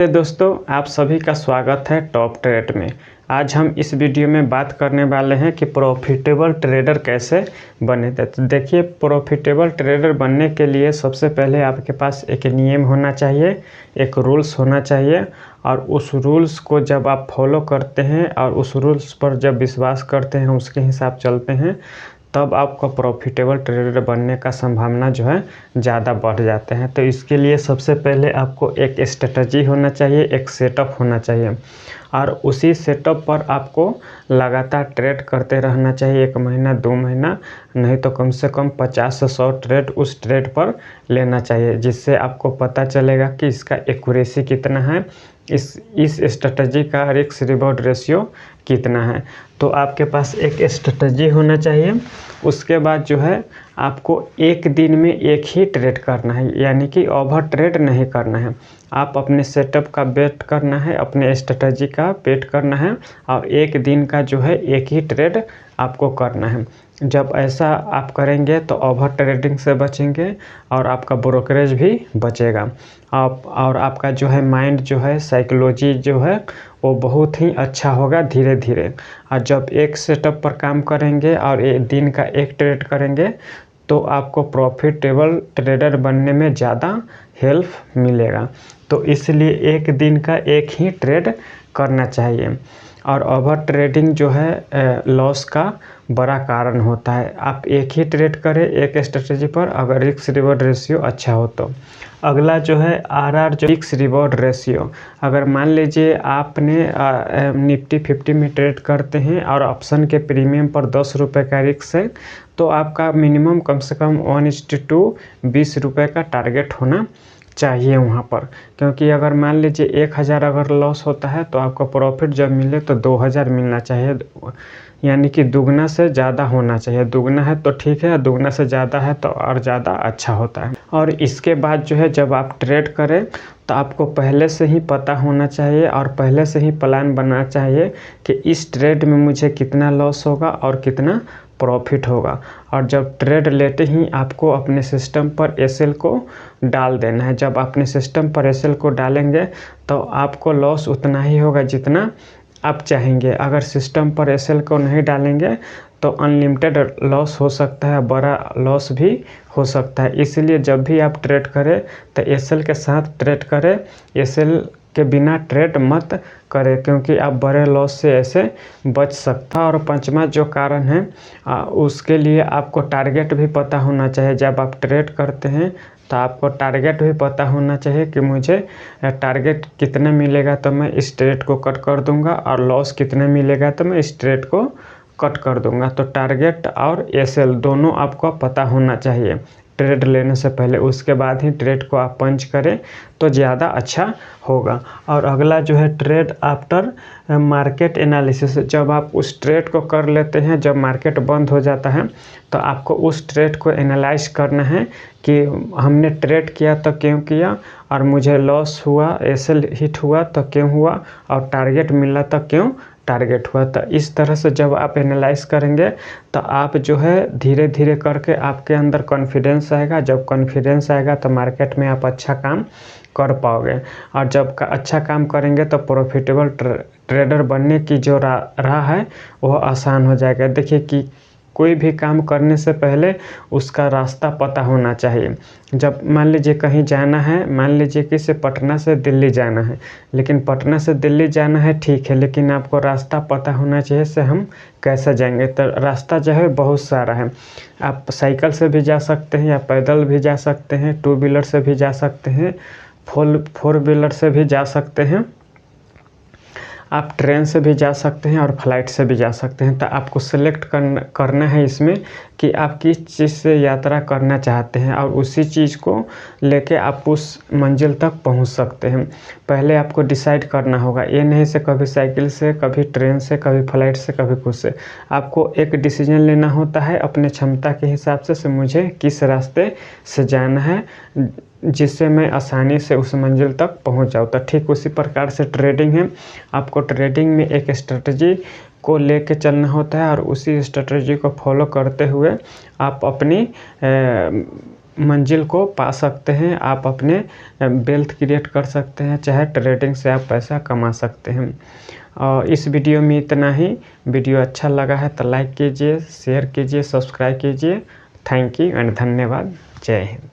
दोस्तों, आप सभी का स्वागत है टॉप ट्रेड में। आज हम इस वीडियो में बात करने वाले हैं कि प्रॉफिटेबल ट्रेडर कैसे बने। तो देखिए, प्रॉफिटेबल ट्रेडर बनने के लिए सबसे पहले आपके पास एक नियम होना चाहिए, एक रूल्स होना चाहिए। और उस रूल्स को जब आप फॉलो करते हैं और उस रूल्स पर जब विश्वास करते हैं, उसके हिसाब चलते हैं, तब आपका प्रॉफिटेबल ट्रेडर बनने का संभावना जो है ज़्यादा बढ़ जाते हैं। तो इसके लिए सबसे पहले आपको एक स्ट्रेटजी होना चाहिए, एक सेटअप होना चाहिए और उसी सेटअप पर आपको लगातार ट्रेड करते रहना चाहिए। 1 महीना 2 महीना नहीं तो कम से कम 50 से 100 ट्रेड उस ट्रेड पर लेना चाहिए, जिससे आपको पता चलेगा कि इसका एक्यूरेसी कितना है, इस स्ट्रेटजी का रिस्क रिवॉर्ड रेशियो कितना है। तो आपके पास एक स्ट्रेटजी होना चाहिए। उसके बाद जो है आपको एक दिन में एक ही ट्रेड करना है, यानी कि ओवर ट्रेड नहीं करना है। आप अपने सेटअप का वेट करना है, अपने स्ट्रेटजी का वेट करना है और एक दिन का जो है एक ही ट्रेड आपको करना है। जब ऐसा आप करेंगे तो ओवर ट्रेडिंग से बचेंगे और आपका ब्रोकरेज भी बचेगा। और आपका जो है माइंड जो है, साइकोलॉजी जो है वो बहुत ही अच्छा होगा धीरे धीरे। और जब एक सेटअप पर काम करेंगे और एक दिन का एक ट्रेड करेंगे तो आपको प्रॉफिटेबल ट्रेडर बनने में ज़्यादा हेल्प मिलेगा। तो इसलिए एक दिन का एक ही ट्रेड करना चाहिए। और ओवर ट्रेडिंग जो है लॉस का बड़ा कारण होता है। आप एक ही ट्रेड करें एक स्ट्रेटजी पर, अगर रिस्क रिवॉर्ड रेशियो अच्छा हो तो। अगला जो है आरआर, जो रिस्क रिवॉर्ड रेशियो। अगर मान लीजिए आपने निफ्टी 50 में ट्रेड करते हैं और ऑप्शन के प्रीमियम पर 10 रुपये का रिस्क है, तो आपका मिनिमम कम से कम 1:2 20 रुपये का टारगेट होना चाहिए वहाँ पर। क्योंकि अगर मान लीजिए 1000 अगर लॉस होता है तो आपका प्रॉफिट जब मिले तो 2000 मिलना चाहिए, यानी कि दुगना से ज़्यादा होना चाहिए। दुगना है तो ठीक है, दुगना से ज़्यादा है तो और ज़्यादा अच्छा होता है। और इसके बाद जो है जब आप ट्रेड करें तो आपको पहले से ही पता होना चाहिए और पहले से ही प्लान बनाना चाहिए कि इस ट्रेड में मुझे कितना लॉस होगा और कितना प्रॉफिट होगा। और जब ट्रेड लेते ही आपको अपने सिस्टम पर एसएल को डाल देना है। जब अपने सिस्टम पर एसएल को डालेंगे तो आपको लॉस उतना ही होगा जितना आप चाहेंगे। अगर सिस्टम पर एसएल को नहीं डालेंगे तो अनलिमिटेड लॉस हो सकता है, बड़ा लॉस भी हो सकता है। इसलिए जब भी आप ट्रेड करें तो एसएल के साथ ट्रेड करें, एसएल के बिना ट्रेड मत करें, क्योंकि आप बड़े लॉस से ऐसे बच सकता है। और पांचवा जो कारण है उसके लिए आपको टारगेट भी पता होना चाहिए। जब आप ट्रेड करते हैं तो आपको टारगेट भी पता होना चाहिए कि मुझे टारगेट कितना मिलेगा तो मैं इस ट्रेड को कट कर दूंगा, और लॉस कितना मिलेगा तो मैं इस ट्रेड को कट कर दूंगा। तो टारगेट और एसएल दोनों आपको पता होना चाहिए ट्रेड लेने से पहले। उसके बाद ही ट्रेड को आप पंच करें तो ज़्यादा अच्छा होगा। और अगला जो है ट्रेड आफ्टर मार्केट एनालिसिस। जब आप उस ट्रेड को कर लेते हैं, जब मार्केट बंद हो जाता है तो आपको उस ट्रेड को एनालाइज करना है कि हमने ट्रेड किया तो क्यों किया, और मुझे लॉस हुआ, एसएल हिट हुआ तो क्यों हुआ, और टारगेट मिला तो क्यों टारगेट हुआ। तो इस तरह से जब आप एनालाइज करेंगे तो आप जो है धीरे धीरे करके आपके अंदर कॉन्फिडेंस आएगा। जब कॉन्फिडेंस आएगा तो मार्केट में आप अच्छा काम कर पाओगे। और जब अच्छा काम करेंगे तो प्रॉफिटेबल ट्रेडर बनने की जो राह है वह आसान हो जाएगा। देखिए कि कोई भी काम करने से पहले उसका रास्ता पता होना चाहिए। जब मान लीजिए कहीं जाना है, मान लीजिए कि से पटना से दिल्ली जाना है, लेकिन पटना से दिल्ली जाना है ठीक है, लेकिन आपको रास्ता पता होना चाहिए से हम कैसे जाएंगे। तो रास्ता जो है बहुत सारा है। आप साइकिल से भी जा सकते हैं या पैदल भी जा सकते हैं, 2 व्हीलर से भी जा सकते हैं, 4 व्हीलर से भी जा सकते हैं, आप ट्रेन से भी जा सकते हैं और फ्लाइट से भी जा सकते हैं। तो आपको सेलेक्ट करना है इसमें कि आप किस चीज़ से यात्रा करना चाहते हैं और उसी चीज़ को लेके आप उस मंजिल तक पहुंच सकते हैं। पहले आपको डिसाइड करना होगा, ये नहीं से कभी साइकिल से, कभी ट्रेन से, कभी फ्लाइट से, कभी कुछ से। आपको एक डिसीजन लेना होता है अपने क्षमता के हिसाब से मुझे किस रास्ते से जाना है जिससे मैं आसानी से उस मंजिल तक पहुंच जाऊँ। तो ठीक उसी प्रकार से ट्रेडिंग है। आपको ट्रेडिंग में एक स्ट्रेटजी को लेके चलना होता है और उसी स्ट्रेटजी को फॉलो करते हुए आप अपनी मंजिल को पा सकते हैं, आप अपने वेल्थ क्रिएट कर सकते हैं, चाहे ट्रेडिंग से आप पैसा कमा सकते हैं। और इस वीडियो में इतना ही। वीडियो अच्छा लगा है तो लाइक कीजिए, शेयर कीजिए, सब्सक्राइब कीजिए। थैंक यू एंड धन्यवाद। जय हिंद।